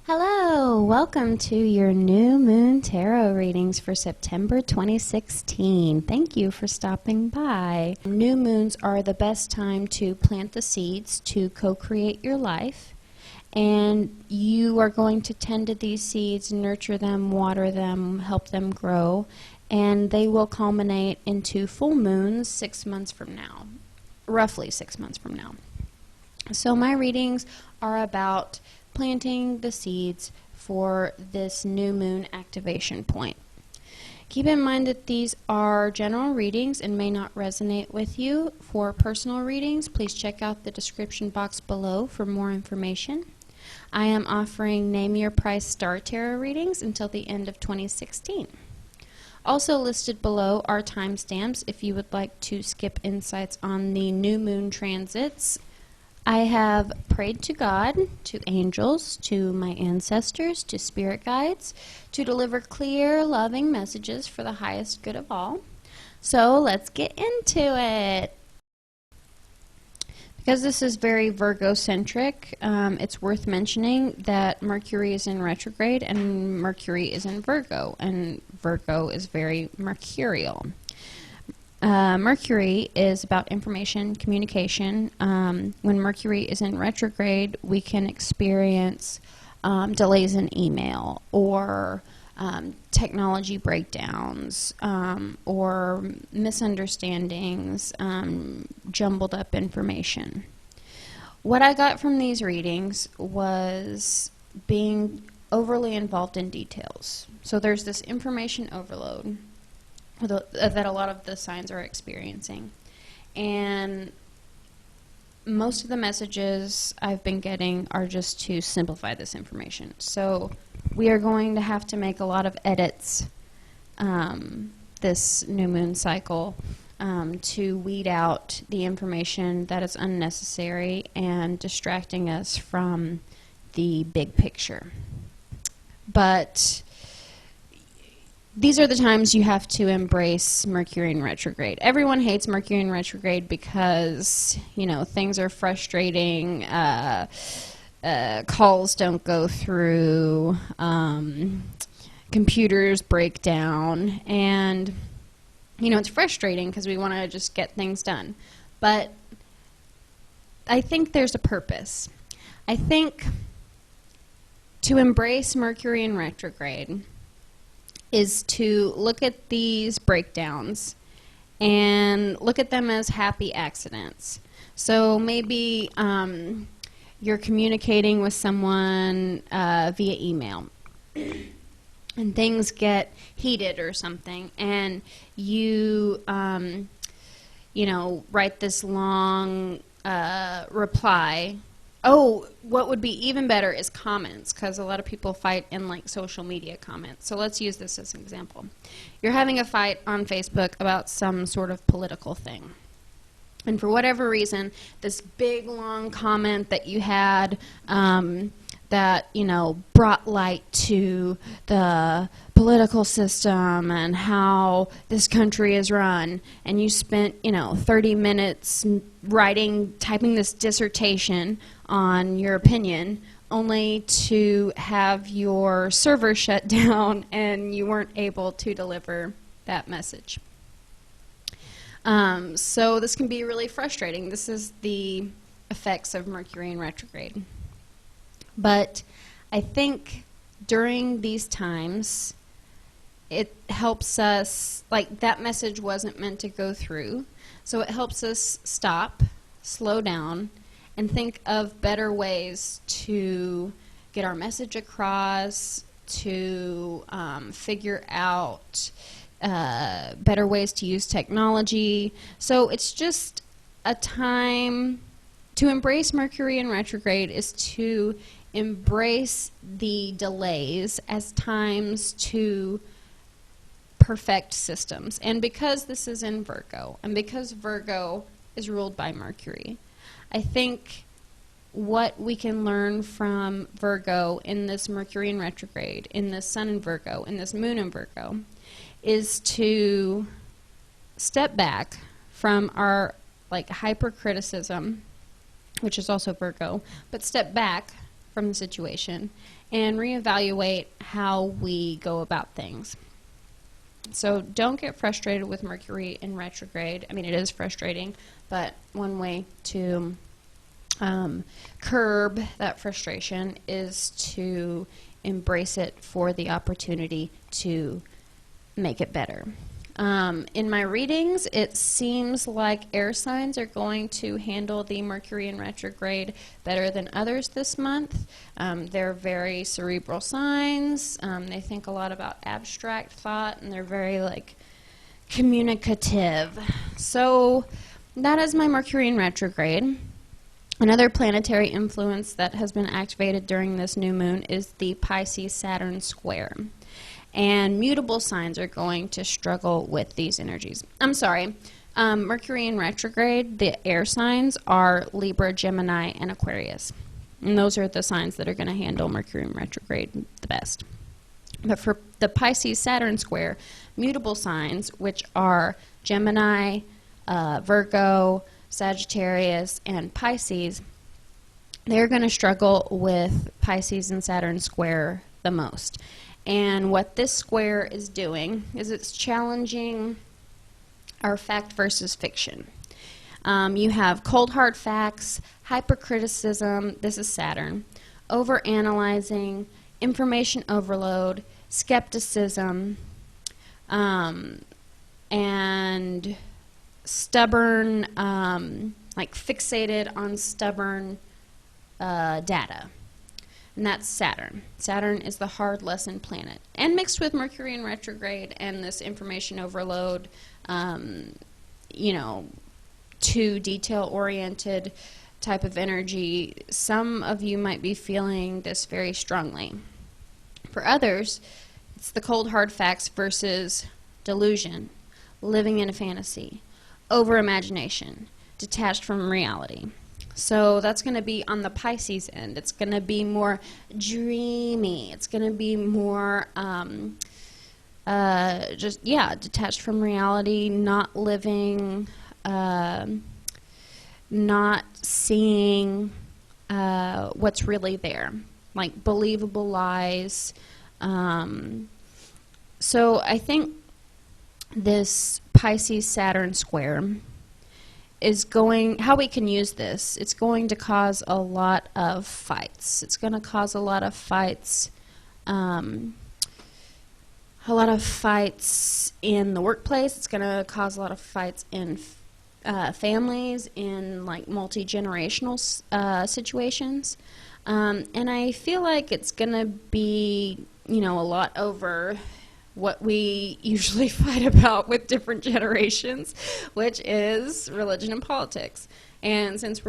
Hello, welcome to your new moon tarot readings for September 2016. Thank you for stopping by. New moons are the best time to plant the seeds to co-create your life, and you are going to tend to these seeds, nurture them, water them, help them grow, and they will culminate into full moons 6 months from now, roughly 6 months from now. So my readings are about planting the seeds for this new moon activation point. Keep in mind that these are general readings and may not resonate with you. For personal readings, please check out the description box below for more information. I am offering Name Your Price Star Tarot readings until the end of 2016. Also listed below are timestamps if you would like to skip insights on the new moon transits. I have prayed to God, to angels, to my ancestors, to spirit guides, to deliver clear, loving messages for the highest good of all. So let's get into it. Because this is very Virgo-centric, it's worth mentioning that Mercury is in retrograde and Mercury is in Virgo, and Virgo is very mercurial. Mercury is about information, communication. When Mercury is in retrograde, we can experience delays in email or technology breakdowns or misunderstandings, jumbled up information. What I got from these readings was being overly involved in details. So there's this information overload that a lot of the signs are experiencing, and most of the messages I've been getting are just to simplify this information. So we are going to have to make a lot of edits this new moon cycle to weed out the information that is unnecessary and distracting us from the big picture. But these are the times you have to embrace Mercury in retrograde. Everyone hates Mercury in retrograde because, you know, things are frustrating, calls don't go through, computers break down, and, you know, it's frustrating because we want to just get things done. But I think there's a purpose. I think to embrace Mercury in retrograde is to look at these breakdowns and look at them as happy accidents. So maybe you're communicating with someone via email and things get heated or something, and you you know, write this long reply. Oh, what would be even better is comments, because a lot of people fight in like social media comments. So let's use this as an example. You're having a fight on Facebook about some sort of political thing. And for whatever reason, this big long comment that you had that, you know, brought light to the political system and how this country is run, and you spent, you know, 30 minutes typing this dissertation on your opinion, only to have your server shut down and you weren't able to deliver that message. So this can be really frustrating. This is the effects of Mercury in retrograde. But I think during these times, it helps us, like, that message wasn't meant to go through, so it helps us stop, slow down, and think of better ways to get our message across, to figure out better ways to use technology. So it's just a time to embrace Mercury in retrograde is to embrace the delays as times to perfect systems. And because this is in Virgo, and because Virgo is ruled by Mercury, I think what we can learn from Virgo in this Mercury in retrograde, in this Sun in Virgo, in this Moon in Virgo, is to step back from our like hypercriticism, which is also Virgo, but step back from the situation and reevaluate how we go about things. So don't get frustrated with Mercury in retrograde. I mean, it is frustrating, but one way to curb that frustration is to embrace it for the opportunity to make it better. In my readings, it seems like air signs are going to handle the Mercury in retrograde better than others this month. They're very cerebral signs. They think a lot about abstract thought, and they're very like communicative. So that is my Mercury in retrograde. Another planetary influence that has been activated during this new moon is the Pisces-Saturn square. And mutable signs are going to struggle with these energies. I'm sorry. Mercury in retrograde, the air signs are Libra, Gemini, and Aquarius. And those are the signs that are going to handle Mercury in retrograde the best. But for the Pisces-Saturn square, mutable signs, which are Gemini, Virgo, Sagittarius, and Pisces, they're going to struggle with Pisces and Saturn square the most. And what this square is doing is it's challenging our fact versus fiction. You have cold hard facts, hypercriticism, this is Saturn, overanalyzing, information overload, skepticism, and stubborn, like fixated on stubborn data. And that's Saturn. Saturn is the hard lesson planet. And mixed with Mercury in retrograde and this information overload, you know, too detail-oriented type of energy, some of you might be feeling this very strongly. For others, it's the cold hard facts versus delusion, living in a fantasy, over-imagination, detached from reality. So that's going to be on the Pisces end. It's going to be more dreamy. It's going to be more detached from reality, not living, not seeing what's really there, like believable lies. So I think this Pisces-Saturn square is going, how we can use this, it's going to cause a lot of fights. It's going to cause a lot of fights, in the workplace. It's going to cause a lot of fights in families, in like multi-generational situations. And I feel like it's going to be, you know, a lot over what we usually fight about with different generations, which is religion and politics. And since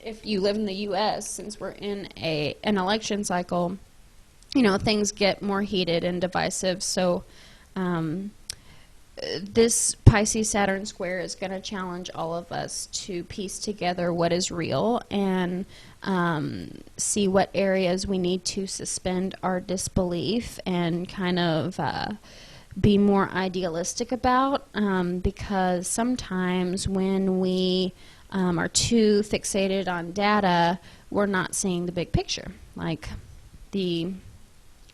if you live in the U.S., since we're in an election cycle, you know, things get more heated and divisive. So this Pisces-Saturn square is going to challenge all of us to piece together what is real and see what areas we need to suspend our disbelief and kind of be more idealistic about, because sometimes when we are too fixated on data, we're not seeing the big picture, like the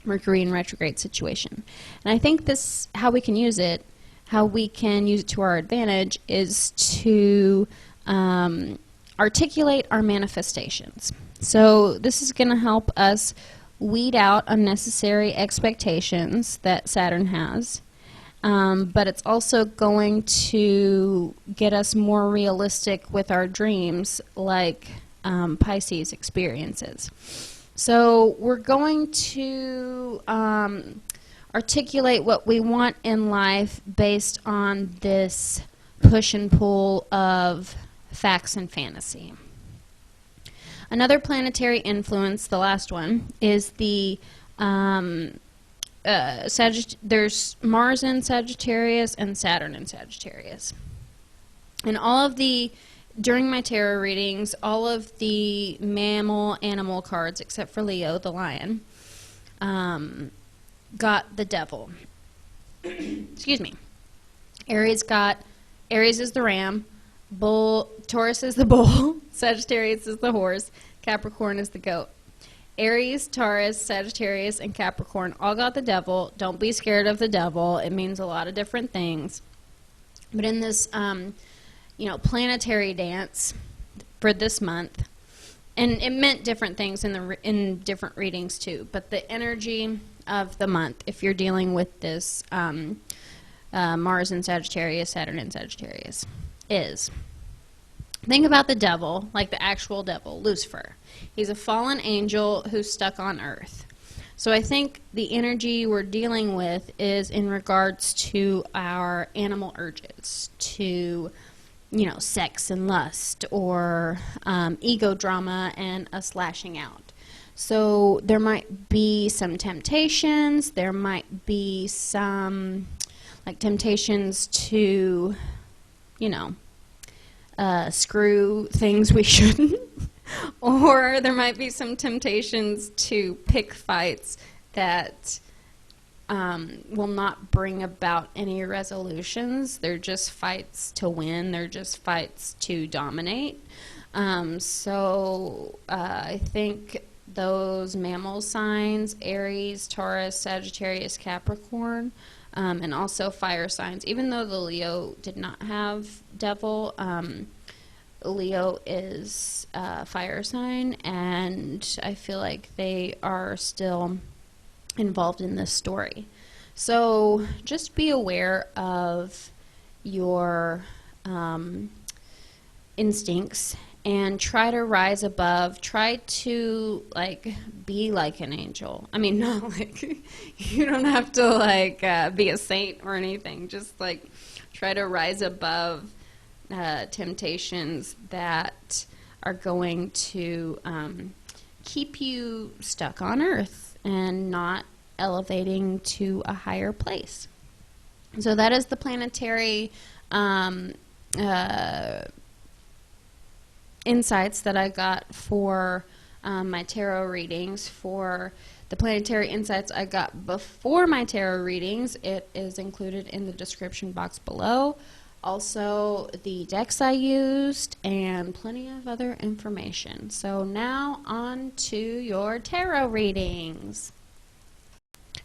Mercury in retrograde situation. And I think this, how we can use it to our advantage is to articulate our manifestations. So this is going to help us weed out unnecessary expectations that Saturn has, but it's also going to get us more realistic with our dreams, like Pisces experiences. So we're going to articulate what we want in life based on this push and pull of facts and fantasy. Another planetary influence, the last one, is the there's Mars in Sagittarius and Saturn in Sagittarius. And during my tarot readings, all of the animal cards, except for Leo, the lion, got the devil. Excuse me. Aries is the ram, Taurus is the bull, Sagittarius is the horse, Capricorn is the goat. Aries, Taurus, Sagittarius, and Capricorn all got the devil. Don't be scared of the devil. It means a lot of different things. But in this, planetary dance for this month, and it meant different things in different readings too, but the energy of the month, if you're dealing with this Mars in Sagittarius, Saturn in Sagittarius, is, think about the devil, like the actual devil, Lucifer. He's a fallen angel who's stuck on earth. So I think the energy we're dealing with is in regards to our animal urges, to, sex and lust, or ego drama and us lashing out. So there might be some temptations. There might be some, temptations to, screw things we shouldn't. Or there might be some temptations to pick fights that will not bring about any resolutions. They're just fights to win. They're just fights to dominate. So I think those mammal signs, Aries, Taurus, Sagittarius, Capricorn, and also fire signs, even though the Leo did not have devil, Leo is a fire sign, and I feel like they are still involved in this story. So just be aware of your instincts and try to rise above. Try to be like an angel. I mean, not you don't have to be a saint or anything. Just try to rise above temptations that are going to keep you stuck on earth and not elevating to a higher place. So that is the planetary insights that I got for my tarot readings. For the planetary insights I got before my tarot readings, it is included in the description box below. Also, the decks I used, and plenty of other information. So now on to your tarot readings.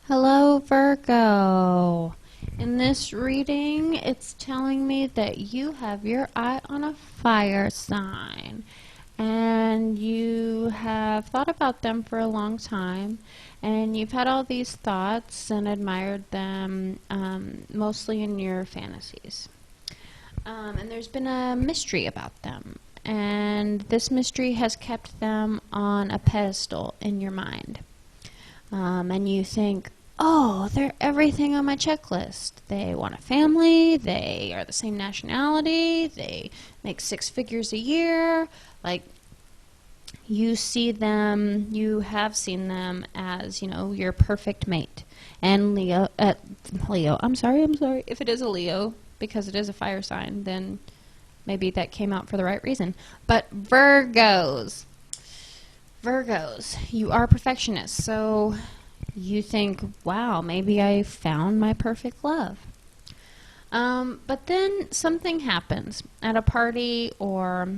Hello, Virgo. In this reading, it's telling me that you have your eye on a fire sign, and you have thought about them for a long time, and you've had all these thoughts and admired them, mostly in your fantasies. And there's been a mystery about them, and this mystery has kept them on a pedestal in your mind. And you think, oh, they're everything on my checklist. They want a family, they are the same nationality, they make 6 figures a year. You see them, you have seen them as, your perfect mate. And Leo, I'm sorry, if it is a Leo, because it is a fire sign, then maybe that came out for the right reason. But Virgos, you are perfectionists, so you think, wow, maybe I found my perfect love. But then something happens at a party or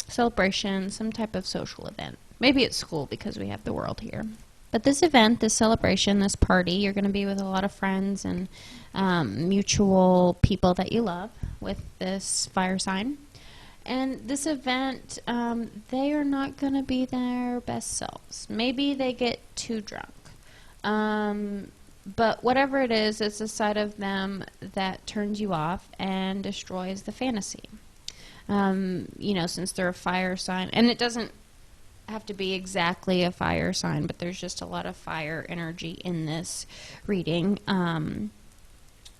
celebration, some type of social event. Maybe it's school because we have the world here. But this event, this celebration, this party, you're going to be with a lot of friends and mutual people that you love with this fire sign. And this event, they are not going to be their best selves. Maybe they get too drunk. But whatever it is, it's a side of them that turns you off and destroys the fantasy. Since they're a fire sign, and it doesn't have to be exactly a fire sign, but there's just a lot of fire energy in this reading.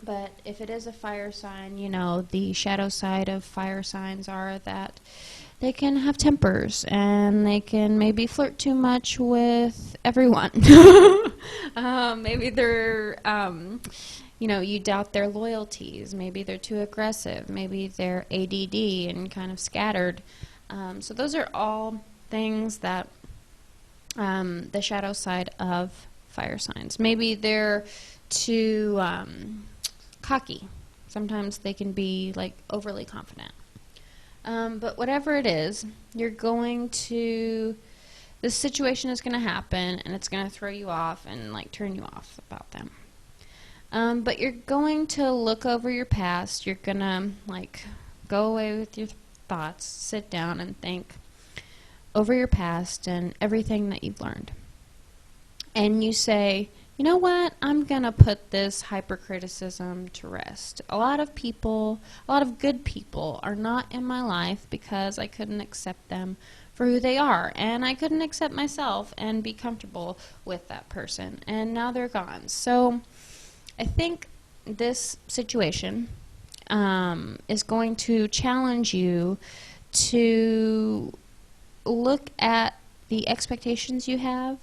But if it is a fire sign, the shadow side of fire signs are that they can have tempers, and they can maybe flirt too much with everyone. Maybe they're, you doubt their loyalties. Maybe they're too aggressive. Maybe they're ADD and kind of scattered. So those are all things that the shadow side of fire signs. Maybe they're too cocky. Sometimes they can be overly confident. But whatever it is, you're going to this situation is going to happen, and it's going to throw you off and like turn you off about them. But you're going to look over your past. You're going to like go away with your thoughts, sit down and think over your past and everything that you've learned. And you say, you know what, I'm going to put this hypercriticism to rest. A lot of people, a lot of good people are not in my life because I couldn't accept them for who they are. And I couldn't accept myself and be comfortable with that person. And now they're gone. So I think this situation is going to challenge you to look at the expectations you have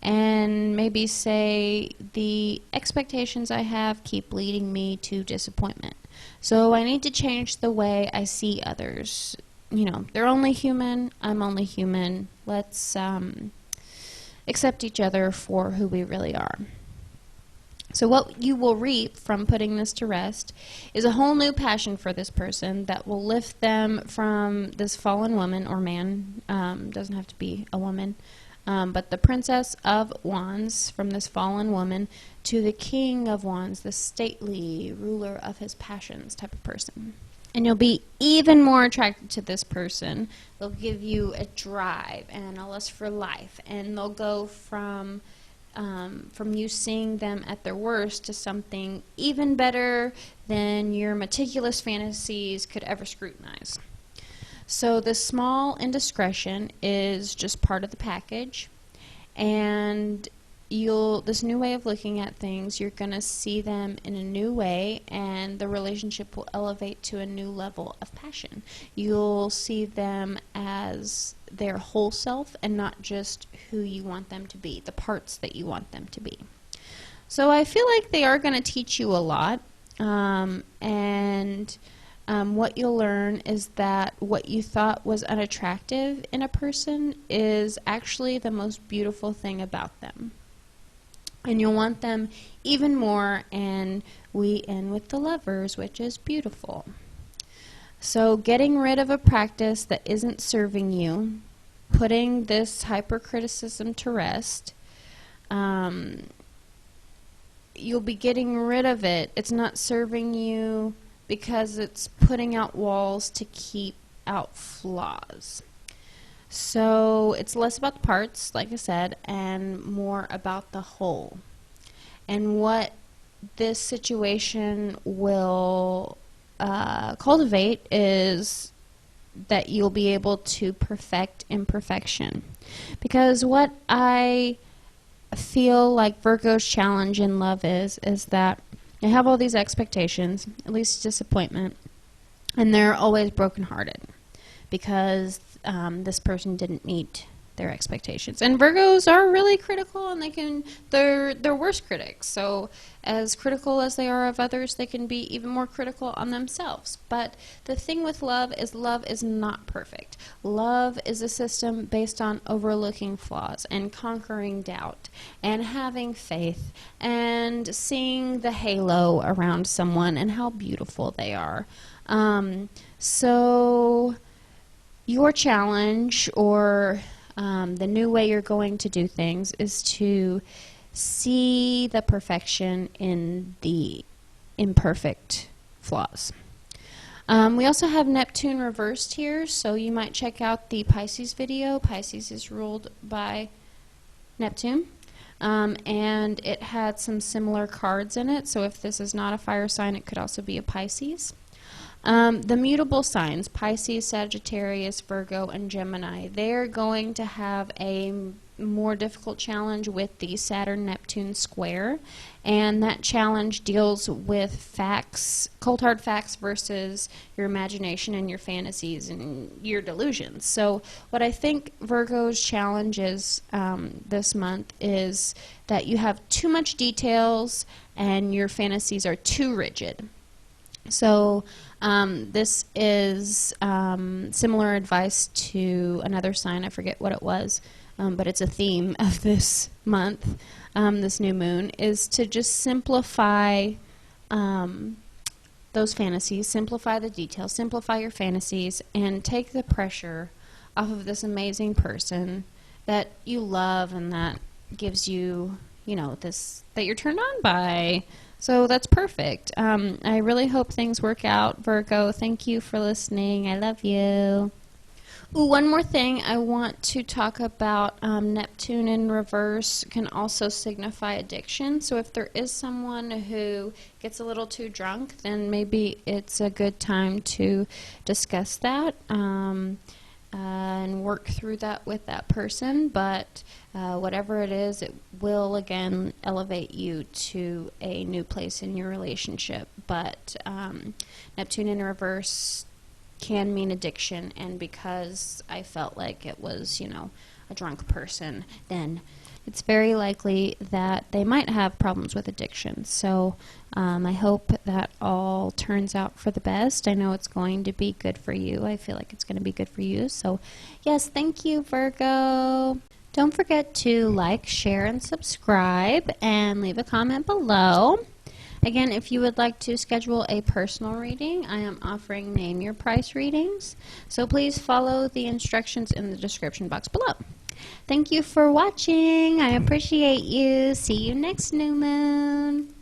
and maybe say, the expectations I have keep leading me to disappointment. So I need to change the way I see others. You know, they're only human, I'm only human. Let's accept each other for who we really are. So what you will reap from putting this to rest is a whole new passion for this person that will lift them from this fallen woman or man, doesn't have to be a woman, but the Princess of Wands, from this fallen woman to the King of Wands, the stately ruler of his passions type of person. And you'll be even more attracted to this person. They'll give you a drive and a lust for life, and they'll go from you seeing them at their worst to something even better than your meticulous fantasies could ever scrutinize. So this small indiscretion is just part of the package, and this new way of looking at things, you're going to see them in a new way, and the relationship will elevate to a new level of passion. You'll see them as their whole self and not just who you want them to be, the parts that you want them to be. So I feel like they are going to teach you a lot, and what you'll learn is that what you thought was unattractive in a person is actually the most beautiful thing about them. And you'll want them even more, and we end with the Lovers, which is beautiful. So getting rid of a practice that isn't serving you, putting this hypercriticism to rest, you'll be getting rid of it. It's not serving you because it's putting out walls to keep out flaws. So it's less about the parts, like I said, and more about the whole. And what this situation will cultivate is that you'll be able to perfect imperfection. Because what I feel like Virgo's challenge in love is that they have all these expectations, at least disappointment, and they're always brokenhearted because this person didn't meet their expectations. And Virgos are really critical, and they're worst critics. So as critical as they are of others, they can be even more critical on themselves. But the thing with love is not perfect. Love is a system based on overlooking flaws and conquering doubt and having faith and seeing the halo around someone and how beautiful they are. So your challenge, or the new way you're going to do things, is to see the perfection in the imperfect flaws. We also have Neptune reversed here, so you might check out the Pisces video. Pisces is ruled by Neptune, and it had some similar cards in it, so if this is not a fire sign, it could also be a Pisces. The mutable signs, Pisces, Sagittarius, Virgo, and Gemini, they're going to have a more difficult challenge with the Saturn-Neptune square, and that challenge deals with facts, cold hard facts versus your imagination and your fantasies and your delusions. So what I think Virgo's challenge is this month is that you have too much details and your fantasies are too rigid. So this is similar advice to another sign. I forget what it was, but it's a theme of this month, this new moon, is to just simplify those fantasies, simplify the details, simplify your fantasies, and take the pressure off of this amazing person that you love and that gives you, you know, this, that you're turned on by. So that's perfect. I really hope things work out, Virgo. Thank you for listening. I love you. Ooh, one more thing I want to talk about. Neptune in reverse can also signify addiction. So if there is someone who gets a little too drunk, then maybe it's a good time to discuss that and work through that with that person. But whatever it is, it will again elevate you to a new place in your relationship. But Neptune in reverse can mean addiction, and because I felt like it was, you know, a drunk person, then it's very likely that they might have problems with addiction. So I hope that all turns out for the best. I know it's going to be good for you. I feel like it's going to be good for you. So yes, thank you, Virgo. Don't forget to like, share, and subscribe, and leave a comment below. Again, if you would like to schedule a personal reading, I am offering name your price readings. So please follow the instructions in the description box below. Thank you for watching. I appreciate you. See you next new moon.